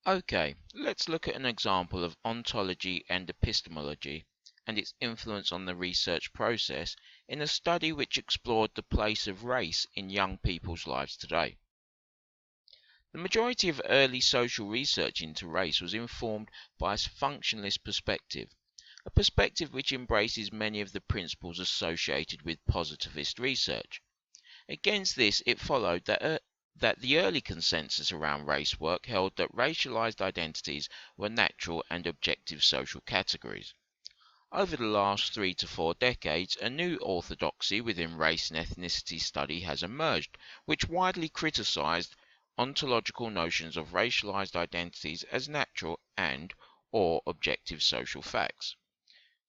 Okay, let's look at an example of ontology and epistemology and its influence on the research process in a study which explored the place of race in young people's lives today. The majority of early social research into race was informed by a functionalist perspective, a perspective which embraces many of the principles associated with positivist research. Against this, it followed that the early consensus around race work held that racialized identities were natural and objective social categories. Over the last 3 to 4 decades, a new orthodoxy within race and ethnicity study has emerged, which widely criticized ontological notions of racialized identities as natural and/or objective social facts.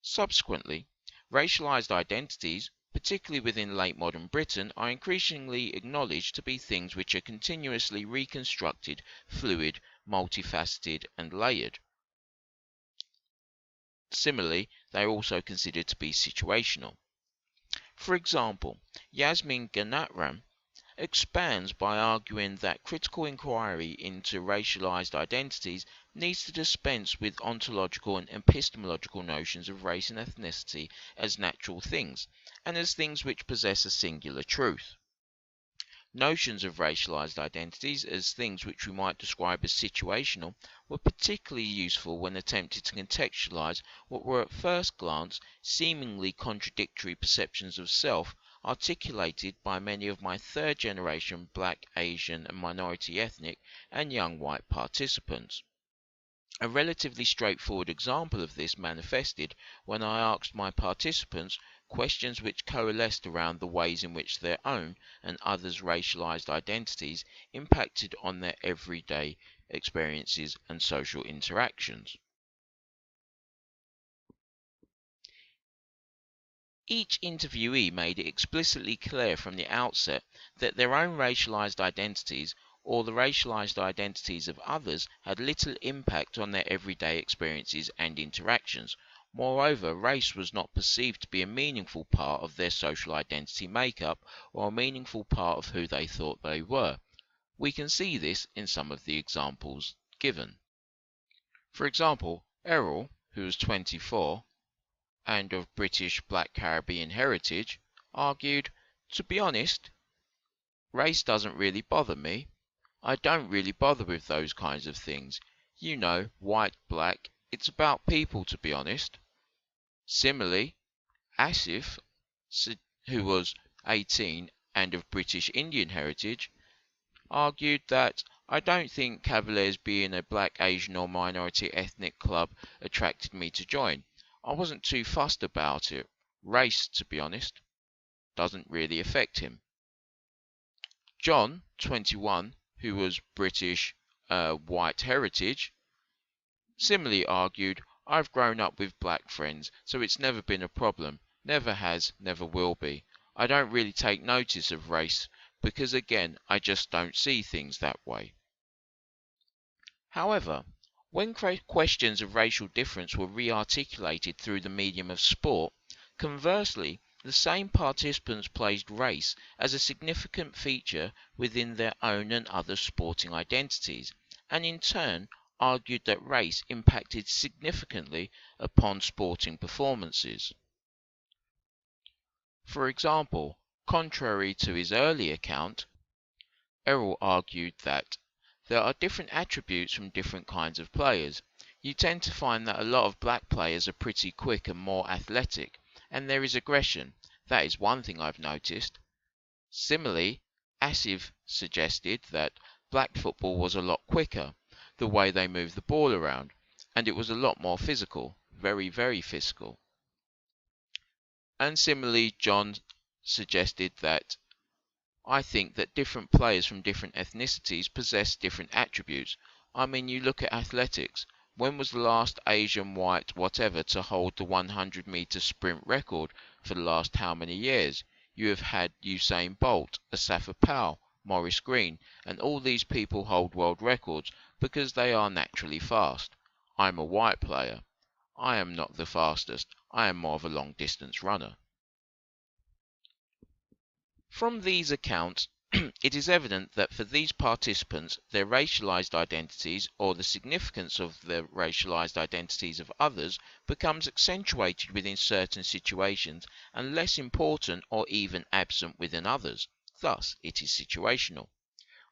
Subsequently, racialized identities, particularly within late modern Britain, are increasingly acknowledged to be things which are continuously reconstructed, fluid, multifaceted, and layered. Similarly, they are also considered to be situational. For example, Yasmin Ganatram expands by arguing that critical inquiry into racialized identities needs to dispense with ontological and epistemological notions of race and ethnicity as natural things, and as things which possess a singular truth. Notions of racialized identities as things which we might describe as situational were particularly useful when attempting to contextualize what were at first glance seemingly contradictory perceptions of self articulated by many of my third generation black, Asian and minority ethnic and young white participants. A relatively straightforward example of this manifested when I asked my participants questions which coalesced around the ways in which their own and others' racialized identities impacted on their everyday experiences and social interactions. Each interviewee made it explicitly clear from the outset that their own racialized identities or the racialized identities of others had little impact on their everyday experiences and interactions. Moreover, race was not perceived to be a meaningful part of their social identity makeup or a meaningful part of who they thought they were. We can see this in some of the examples given. For example, Errol, who was 24, and of British Black Caribbean heritage, argued, "To be honest, race doesn't really bother me. I don't really bother with those kinds of things. You know, white, black, it's about people, to be honest." Similarly, Asif, who was 18 and of British Indian heritage, argued that, "I don't think Cavaliers being a black, Asian or minority ethnic club attracted me to join. I wasn't too fussed about it. Race, to be honest, doesn't really affect him." John, 21, who was British white heritage, similarly argued, "I've grown up with black friends, so it's never been a problem. Never has, never will be. I don't really take notice of race because, again, I just don't see things that way." However, when questions of racial difference were re-articulated through the medium of sport, conversely, the same participants placed race as a significant feature within their own and other sporting identities, and in turn argued that race impacted significantly upon sporting performances. For example, contrary to his early account, Errol argued that there are different attributes from different kinds of players. You tend to find that a lot of black players are pretty quick and more athletic, and there is aggression. That is one thing I've noticed. Similarly, Asif suggested that black football was a lot quicker, the way they moved the ball around, and it was a lot more physical, very, very physical. And similarly, John suggested that, "I think that different players from different ethnicities possess different attributes. I mean, you look at athletics. When was the last Asian, white, whatever to hold the 100-meter sprint record for the last how many years? You have had Usain Bolt, Asafa Powell, Maurice Green, and all these people hold world records because they are naturally fast. I'm a white player. I am not the fastest. I am more of a long-distance runner." From these accounts, It is evident that for these participants, their racialized identities or the significance of the racialized identities of others becomes accentuated within certain situations and less important or even absent within others. Thus, it is situational.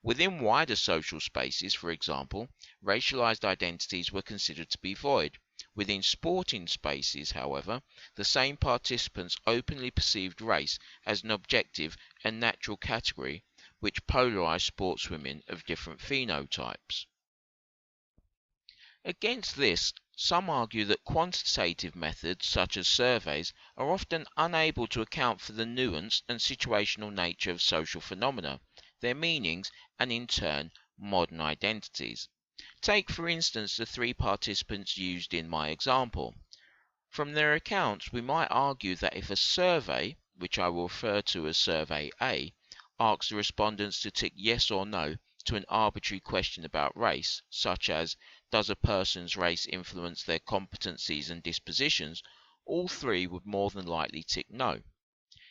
Within wider social spaces, for example, racialized identities were considered to be void. Within sporting spaces, however, the same participants openly perceived race as an objective and natural category which polarized sportswomen of different phenotypes. Against this, some argue that quantitative methods such as surveys are often unable to account for the nuanced and situational nature of social phenomena, their meanings, and in turn, modern identities. Take for instance the three participants used in my example. From their accounts, we might argue that if a survey, which I will refer to as Survey A, asks the respondents to tick yes or no to an arbitrary question about race, such as, does a person's race influence their competencies and dispositions, all three would more than likely tick no.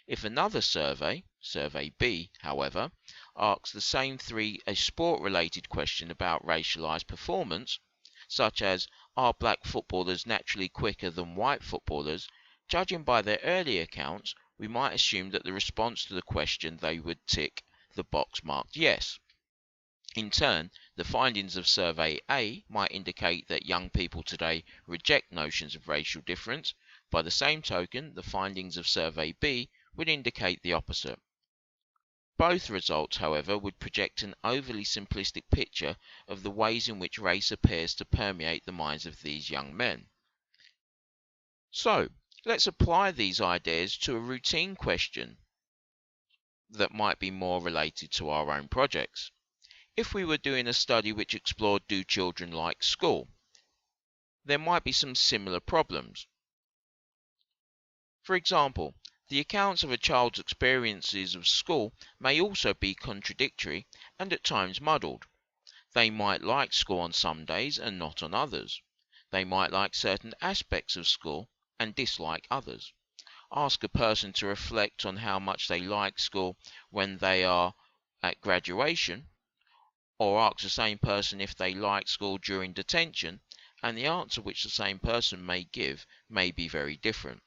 If another survey, Survey B, however, asks the same three a sport-related question about racialized performance, such as, are black footballers naturally quicker than white footballers, judging by their early accounts, we might assume that the response to the question they would tick the box marked yes. In turn, the findings of Survey A might indicate that young people today reject notions of racial difference. By the same token, the findings of Survey B would indicate the opposite. Both results, however, would project an overly simplistic picture of the ways in which race appears to permeate the minds of these young men. So, let's apply these ideas to a routine question that might be more related to our own projects. If we were doing a study which explored do children like school, there might be some similar problems. For example, the accounts of a child's experiences of school may also be contradictory and at times muddled. They might like school on some days and not on others. They might like certain aspects of school and dislike others. Ask a person to reflect on how much they like school when they are at graduation, or ask the same person if they like school during detention, and the answer which the same person may give may be very different.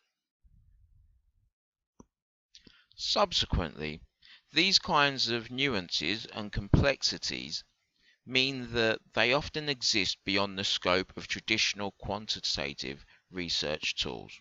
Subsequently, these kinds of nuances and complexities mean that they often exist beyond the scope of traditional quantitative research tools.